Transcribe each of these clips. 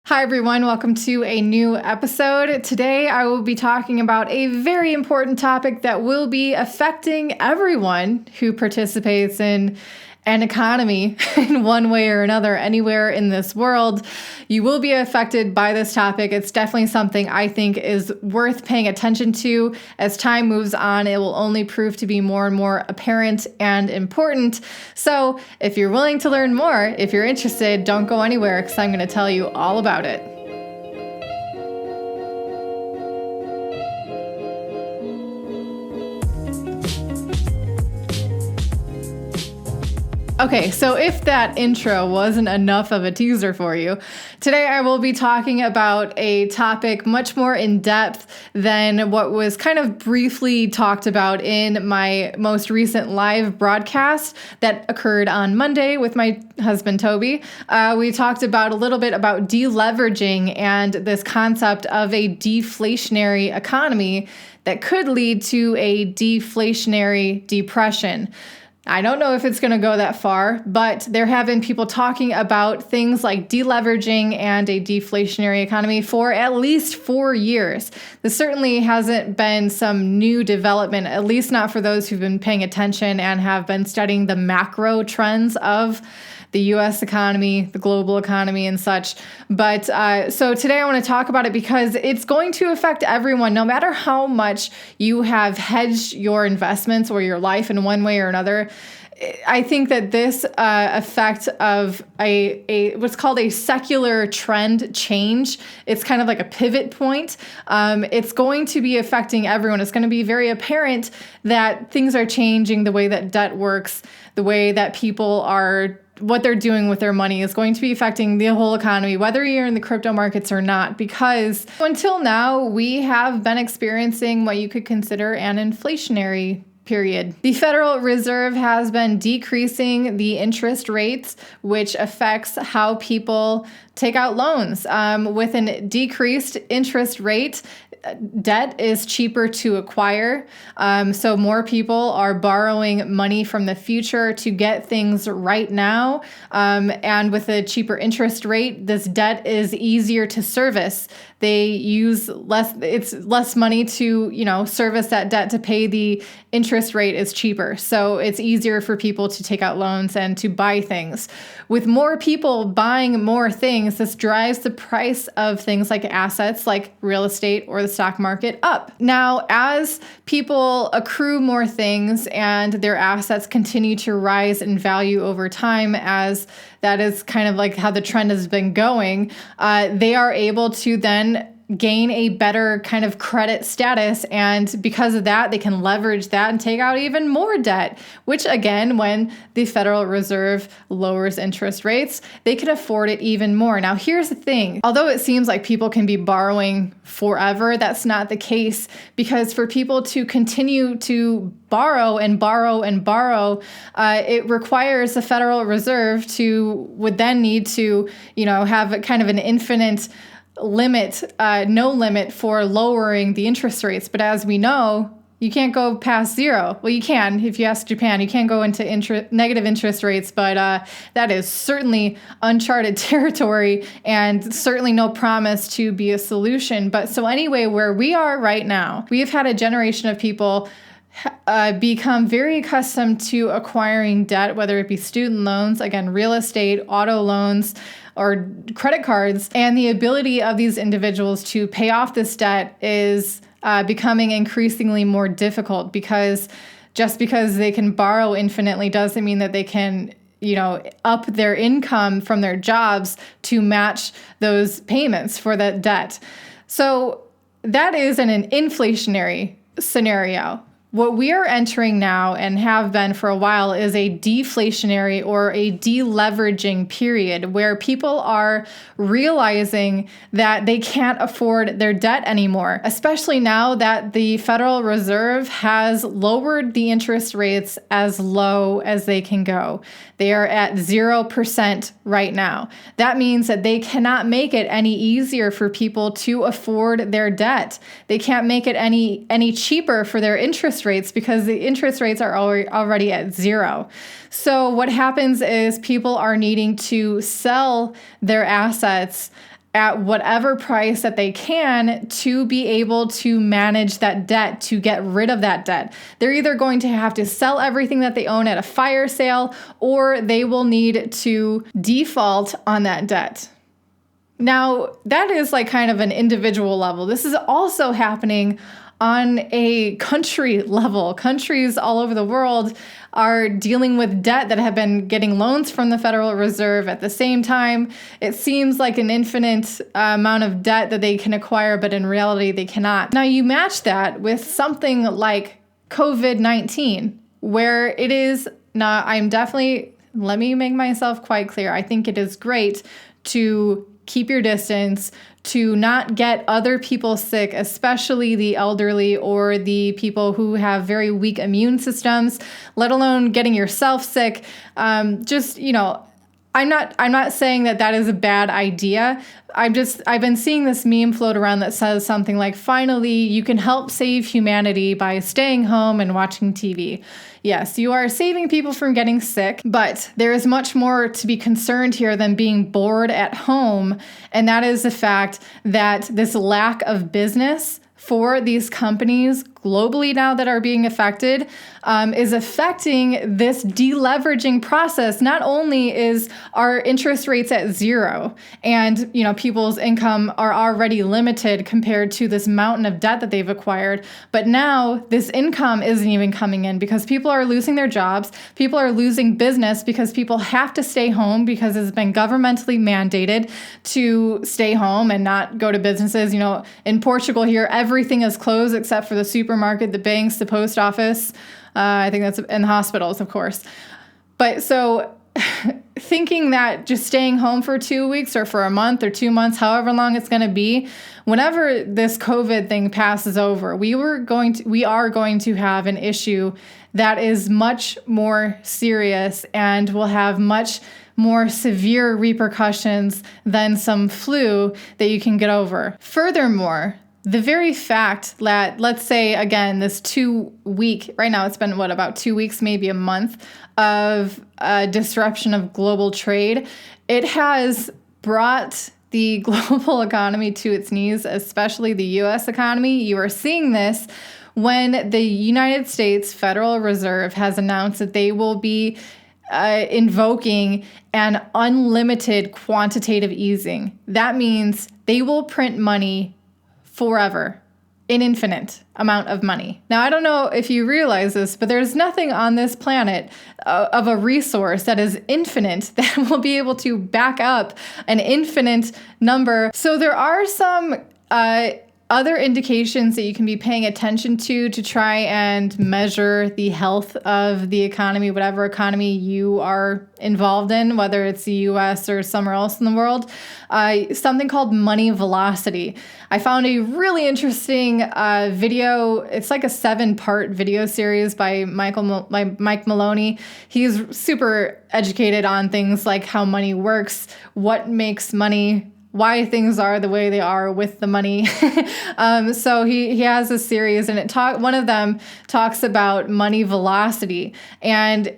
Hi, everyone. Welcome to a new episode. Today, I will be talking about a very important topic that will be affecting everyone who participates in an economy in one way or another, anywhere in this world. You will be affected by this topic. It's definitely something I think is worth paying attention to. As time moves on, it will only prove to be more and more apparent and important. So if you're willing to learn more, if you're interested, don't go anywhere because I'm going to tell you all about it. Okay, so if that intro wasn't enough of a teaser for you, today I will be talking about a topic much more in depth than what was kind of briefly talked about in my most recent live broadcast that occurred on Monday with my husband, Toby. We talked about a little bit about deleveraging and this concept of a deflationary economy that could lead to a deflationary depression. I don't know if it's going to go that far, but there have been people talking about things like deleveraging and a deflationary economy for at least 4 years. This certainly hasn't been some new development, at least not for those who've been paying attention and have been studying the macro trends of the U.S. economy, the global economy, and such. But so today I want to talk about it because it's going to affect everyone, no matter how much you have hedged your investments or your life in one way or another. I think that this effect of a what's called a secular trend change, it's kind of like a pivot point. It's going to be affecting everyone. It's going to be very apparent that things are changing, the way that debt works, the way that people are, what they're doing with their money is going to be affecting the whole economy, whether you're in the crypto markets or not, because until now, we have been experiencing what you could consider an inflationary period. The Federal Reserve has been decreasing the interest rates, which affects how people take out loans. With a decreased interest rate, debt is cheaper to acquire. So more people are borrowing money from the future to get things right now. And with a cheaper interest rate, this debt is easier to service. They use it's less money to, service that debt. To pay the interest rate is cheaper. So it's easier for people to take out loans and to buy things. With more people buying more things, this drives the price of things like assets like real estate or the stock market up. Now, as people accrue more things and their assets continue to rise in value over time, as that is kind of like how the trend has been going, they are able to then gain a better kind of credit status. And because of that, they can leverage that and take out even more debt, which again, when the Federal Reserve lowers interest rates, they can afford it even more. Now, here's the thing. Although it seems like people can be borrowing forever, that's not the case, because for people to continue to borrow and borrow and borrow, it requires the Federal Reserve would then need to, have kind of an infinite limit, no limit for lowering the interest rates. But as we know, you can't go past zero. Well, you can if you ask Japan. You can't go into negative interest rates, but that is certainly uncharted territory and certainly no promise to be a solution. But so anyway, where we are right now, we have had a generation of people become very accustomed to acquiring debt, whether it be student loans, again, real estate, auto loans, or credit cards. And the ability of these individuals to pay off this debt is becoming increasingly more difficult, because just because they can borrow infinitely doesn't mean that they can up their income from their jobs to match those payments for that debt. So that is an inflationary scenario. What we are entering now and have been for a while is a deflationary or a deleveraging period where people are realizing that they can't afford their debt anymore, especially now that the Federal Reserve has lowered the interest rates as low as they can go. They are at 0% right now. That means that they cannot make it any easier for people to afford their debt. They can't make it any cheaper for their interest rates because the interest rates are already at zero. So what happens is people are needing to sell their assets at whatever price that they can to be able to manage that debt, to get rid of that debt. They're either going to have to sell everything that they own at a fire sale, or they will need to default on that debt. Now, that is like kind of an individual level. This is also happening on a country level. Countries all over the world are dealing with debt that have been getting loans from the Federal Reserve at the same time. It seems like an infinite amount of debt that they can acquire, but in reality, they cannot. Now, you match that with something like COVID-19, where it is not, let me make myself quite clear. I think it is great to keep your distance, to not get other people sick, especially the elderly or the people who have very weak immune systems, let alone getting yourself sick. I'm not saying that is a bad idea. I've been seeing this meme float around that says something like, finally, you can help save humanity by staying home and watching TV. Yes, you are saving people from getting sick, but there is much more to be concerned here than being bored at home. And that is the fact that this lack of business for these companies globally now that are being affected is affecting this deleveraging process. Not only is our interest rates at zero and people's income are already limited compared to this mountain of debt that they've acquired, but now this income isn't even coming in because people are losing their jobs. People are losing business because people have to stay home because it's been governmentally mandated to stay home and not go to businesses. In Portugal here, everything is closed except for the supermarket, the banks, the post office. I think that's in hospitals, of course. But so thinking that just staying home for 2 weeks or for a month or 2 months, however long it's going to be, whenever this COVID thing passes over, we are going to have an issue that is much more serious and will have much more severe repercussions than some flu that you can get over. Furthermore, the very fact that, let's say, again, this 2 week, right now it's been, about 2 weeks, maybe a month of disruption of global trade, it has brought the global economy to its knees, especially the U.S. economy. You are seeing this when the United States Federal Reserve has announced that they will be invoking an unlimited quantitative easing. That means they will print money forever, an infinite amount of money. Now, I don't know if you realize this, but there's nothing on this planet of a resource that is infinite that will be able to back up an infinite number. So there are some other indications that you can be paying attention to try and measure the health of the economy, whatever economy you are involved in, whether it's the US or somewhere else in the world. Something called money velocity. I found a really interesting video. It's like a 7-part video series by Mike Maloney. He's super educated on things like how money works, what makes money, why things are the way they are with the money. So he has a series, and one of them talks about money velocity. And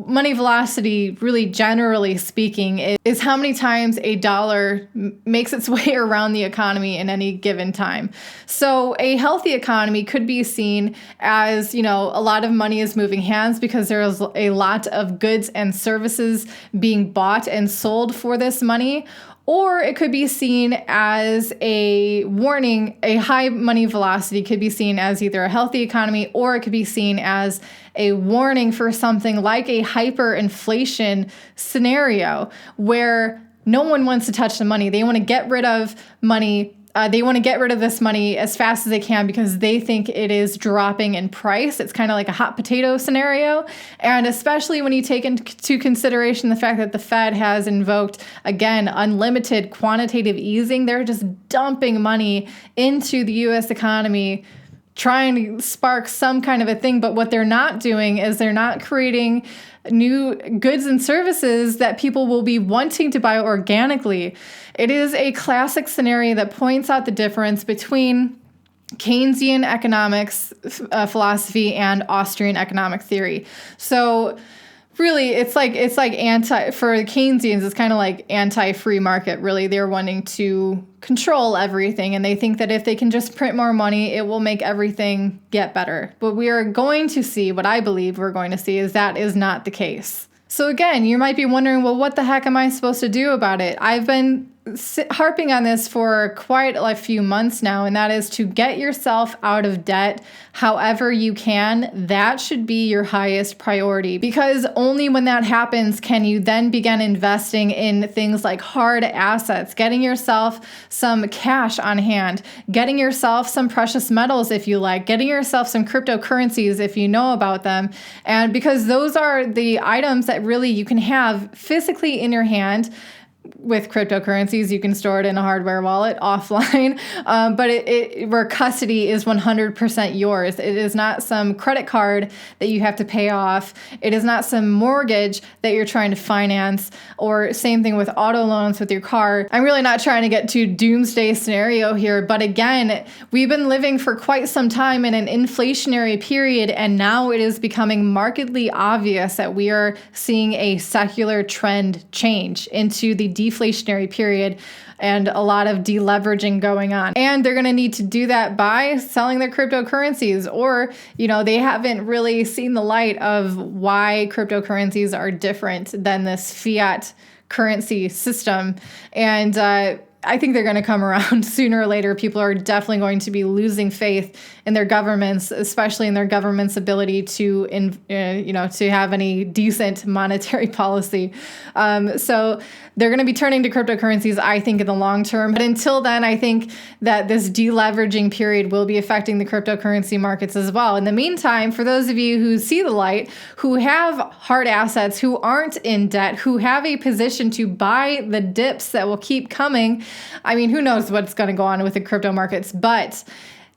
money velocity, really generally speaking, is how many times a dollar makes its way around the economy in any given time. So a healthy economy could be seen as, a lot of money is moving hands because there's a lot of goods and services being bought and sold for this money. Or it could be seen as a warning. A high money velocity could be seen as either a healthy economy, or it could be seen as a warning for something like a hyperinflation scenario where no one wants to touch the money. They want to get rid of money. They want to get rid of this money as fast as they can because they think it is dropping in price. It's kind of like a hot potato scenario. And especially when you take into consideration the fact that the Fed has invoked, again, unlimited quantitative easing, they're just dumping money into the U.S. economy, trying to spark some kind of a thing. But what they're not doing is they're not creating new goods and services that people will be wanting to buy organically. It is a classic scenario that points out the difference between Keynesian economics philosophy and Austrian economic theory. So really, it's like anti, for Keynesians, it's kind of like anti-free market, really. They're wanting to control everything, and they think that if they can just print more money, it will make everything get better. But we are going to see, what I believe we're going to see, is that is not the case. So again, you might be wondering, well, what the heck am I supposed to do about it? I've been harping on this for quite a few months now, and that is to get yourself out of debt however you can. That should be your highest priority, because only when that happens can you then begin investing in things like hard assets, getting yourself some cash on hand, getting yourself some precious metals if you like, getting yourself some cryptocurrencies if you know about them. And because those are the items that really you can have physically in your hand. With cryptocurrencies, you can store it in a hardware wallet offline, but where custody is 100% yours. It is not some credit card that you have to pay off. It is not some mortgage that you're trying to finance, or same thing with auto loans with your car. I'm really not trying to get to doomsday scenario here, but again, we've been living for quite some time in an inflationary period, and now it is becoming markedly obvious that we are seeing a secular trend change into the deflationary period, and a lot of deleveraging going on. And they're going to need to do that by selling their cryptocurrencies, or, they haven't really seen the light of why cryptocurrencies are different than this fiat currency system. And I think they're going to come around sooner or later. People are definitely going to be losing faith in their governments, especially in their government's ability to have any decent monetary policy. So they're going to be turning to cryptocurrencies, I think, in the long term. But until then, I think that this deleveraging period will be affecting the cryptocurrency markets as well. In the meantime, for those of you who see the light, who have hard assets, who aren't in debt, who have a position to buy the dips that will keep coming, I mean, who knows what's going to go on with the crypto markets, but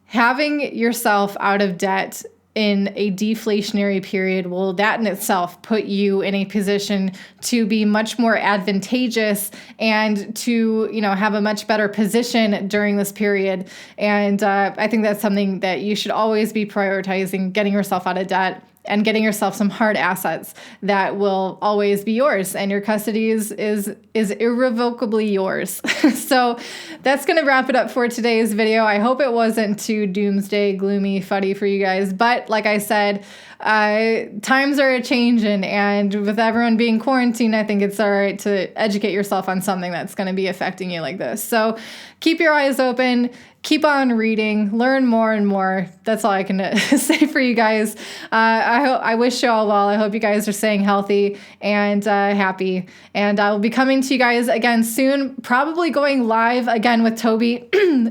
having yourself out of debt in a deflationary period, will that in itself put you in a position to be much more advantageous and to, have a much better position during this period. And I think that's something that you should always be prioritizing, getting yourself out of debt and getting yourself some hard assets that will always be yours, and your custody is irrevocably yours. So that's going to wrap it up for today's video. I hope it wasn't too doomsday, gloomy, fuddy for you guys. But like I said, times are a-changing, and with everyone being quarantined, I think it's all right to educate yourself on something that's going to be affecting you like this. So keep your eyes open. Keep on reading, learn more and more. That's all I can say for you guys. I wish you all well. I hope you guys are staying healthy and happy. And I will be coming to you guys again soon, probably going live again with Toby.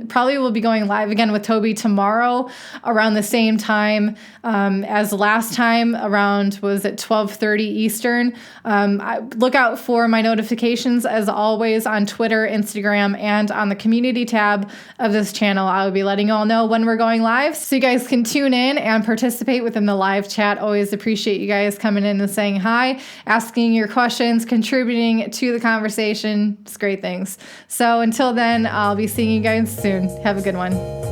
Probably will be going live again with Toby tomorrow around the same time as last time, around, was it 12:30 Eastern. Look out for my notifications as always on Twitter, Instagram, and on the community tab of this channel. I will be letting you all know when we're going live, so you guys can tune in and participate within the live chat. Always appreciate you guys coming in and saying hi, asking your questions, contributing to the conversation. It's great things. So until then, I'll be seeing you guys soon. Have a good one.